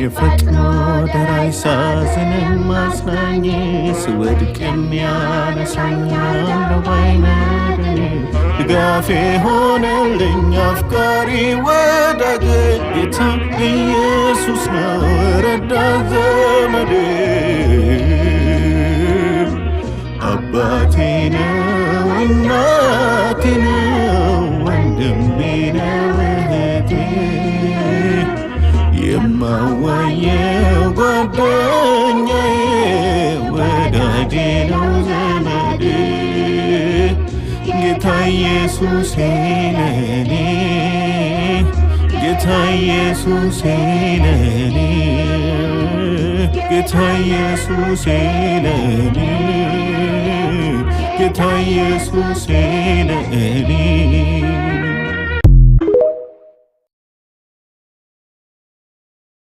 የፈጥኖ ደራሽ ሳዝንም ማጽናኜ ስወድቅ የሚያነሳኝ አለው ባይነደኔ ድጋፌ ሆነልኝ አፍቃሪ ወዳጄ ጌታ ኢየሱስ ነው ረዳት ዘመዴ አባቴ ነው እናቴ ነው ወንድሜ ነው እህቴ የማዋየው ጓደኛዬ ወዳጄ ነው ዘመዴ ጌታ ኢየሱሴ ለኔ ጌታ ኢየሱሴ ለኔ ጌታ ኢየሱሴ ለኔ ጌታ ኢየሱሴ ለኔ